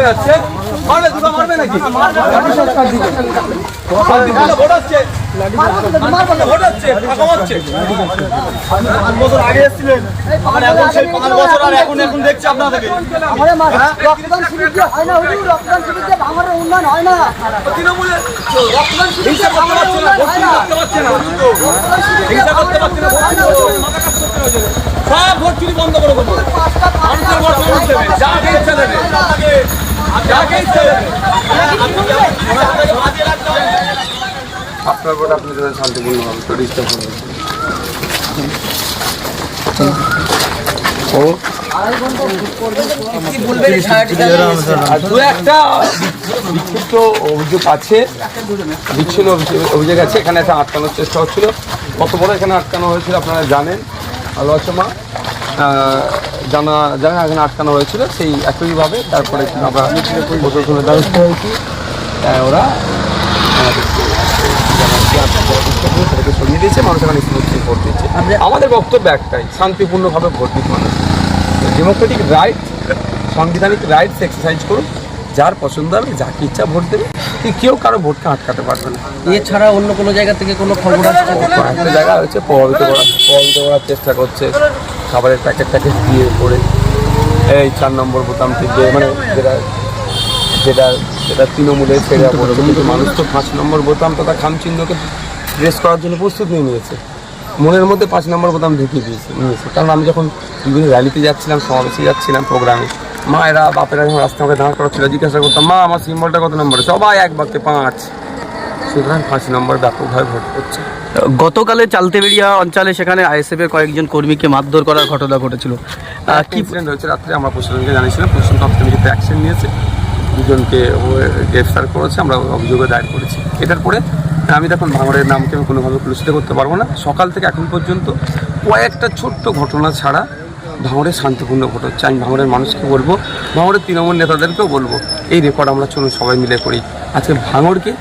যাচ্ছে মারবে দুটো মারবে নাকি ভোট হচ্ছে ভোট হচ্ছে ফাঁকা হচ্ছে 5 বছর আগে এসেছিলেন আর এখন সেই 5 বছর আর এখন দেখছি আপনাদেরকে রক্তদান শিবির দিয়ে হয় না হুজুর, রক্তদান শিবির দিয়ে ভাঙড়ের উন্নয়ন হয় না। তৃণমূলে রক্তদান শিবির দিয়ে ভাঙড়ের উন্নয়ন হয় না, করতে পারছে না সব ভোট চুরি বন্ধ করে দেবো, মানুষের ভোট মানুষ দেবে, যাকে ইচ্ছা দেবে, যাকে ইচ্ছা দেবে। আপনার ভোট আপনি যাতে শান্তিপূর্ণভাবে তো ডিস্টার্ব করবেন। দু একটা বিক্ষিপ্ত অভিযোগ আছে, বিচ্ছিন্ন অভিযোগ আছে। এখানে একটা আটকানোর চেষ্টা হচ্ছিল। কত বড় এখানে আটকানো হয়েছিল আপনারা জানেন, আলোচনা জানা এখানে আটকানো হয়েছিল। সেই একইভাবে তারপরে আমরা প্রশাসনের ব্যবস্থা হয়েছি, ওরা সরিয়ে দিয়েছে, মানুষ এখানে স্মুথলি ভোট দিচ্ছে। আমাদের বক্তব্য একটাই, শান্তিপূর্ণভাবে ভোট দিতে মানুষ ডেমোক্রেটিক রাইট, সাংবিধানিক রাইটস এক্সারসাইজ করুন, যার পছন্দ হবে যাকে ইচ্ছা ভোট দেবে, কেউ কারো ভোটকে আটকাতে পারবে না। এছাড়া অন্য কোনো জায়গা থেকে কোনো খবর আসছে? একটা জায়গা হচ্ছে প্রভাবিত করার চেষ্টা করছে, খাবারের প্যাকেট দিয়ে করে এই 4 নম্বর বোতাম থেকে, মানে যেটা তৃণমূলের সেরা বলবে, কিন্তু মানুষ তো 5 নম্বর বোতাম তথা খামচিহ্নকে প্রেস করার জন্য প্রস্তুত নিয়ে নিয়েছে, মনের মধ্যে 5 নম্বর বোতাম ঢুকিয়ে নিয়েছে। কারণ আমি যখন বিভিন্ন র্যালিতে যাচ্ছিলাম, সমাবেশে যাচ্ছিলাম, প্রোগ্রামে, মায়েরা বাপেরা যখন রাস্তা আমাকে দাঁড় করা ছিল, জিজ্ঞাসা করতাম, মা আমার সিম্বলটা কত নম্বরে, সবাই এক বাক্যে 5। সুতরাং 5 নম্বর ব্যাপকভাবে ভোট করছে। গতকালে চালতেবেড়িয়া অঞ্চলে সেখানে আইএসএফ এর কয়েকজন কর্মীকে মারধর করার ঘটনা ঘটেছিল, কি ইনসিডেন্ট হয়েছে রাত্রে আমরা প্রশাসনকে জানিয়েছিলাম, প্রশাসন তৎক্ষণাৎ অ্যাকশন নিয়েছে, দুজনকে গ্রেফতার করেছে, আমরা অভিযোগও দায়ের করেছি। এটার পরে আমি দেখুন ভাঙড়ের নামকে আমি কোনোভাবে কলুষিত করতে পারবো না। সকাল থেকে এখন পর্যন্ত কয়েকটা ছোট্ট ঘটনা ছাড়া ভাঙড়ে শান্তিপূর্ণ ভোট হচ্ছে। আমি ভাঙড়ের মানুষকে বলবো, ভাঙড়ের তৃণমূল নেতাদেরকেও বলবো, এই রেকর্ড আমরা চলুন সবাই মিলে করি। আজকে ভাঙড়কে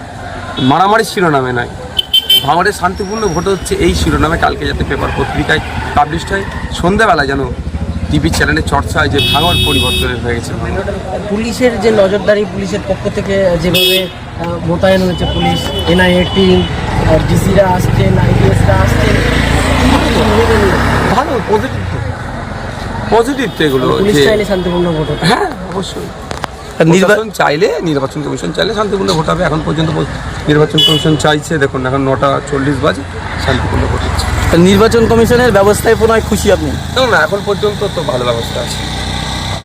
মারামারি শিরোনামে নয়, ভাঙড়ে শান্তিপূর্ণ ভোট হচ্ছে এই শিরোনামে কালকে যাতে পেপার পত্রিকায় পাবলিশড হয়, সন্ধ্যাবেলা যেন টিভি চ্যানেলে চর্চা হয় যে ভাঙড় পরিবর্তনের হয়ে গেছে। পুলিশের যে নজরদারি, পুলিশের পক্ষ থেকে যেভাবে মোতায়েন হয়েছে পুলিশ, এনআইএ টিম, ডিসিরা আসছেন, আইপিএসরা আসছেন, ভালো, পজিটিভ তো এগুলো। পুলিশ চাইলে শান্তিপূর্ণ ভোট হবে। হ্যাঁ অবশ্যই, নির্বাচন কমিশন চাইলে শান্তিপূর্ণ ভোট হবে। এখন পর্যন্ত নির্বাচন কমিশন চাইছে, দেখুন এখন 9:40 বাজে, শান্তিপূর্ণ ভোট হচ্ছে। নির্বাচন কমিশনের ব্যবস্থায় পুনরায় খুশি আপনি? না, এখন পর্যন্ত তো ভালো ব্যবস্থা আছে।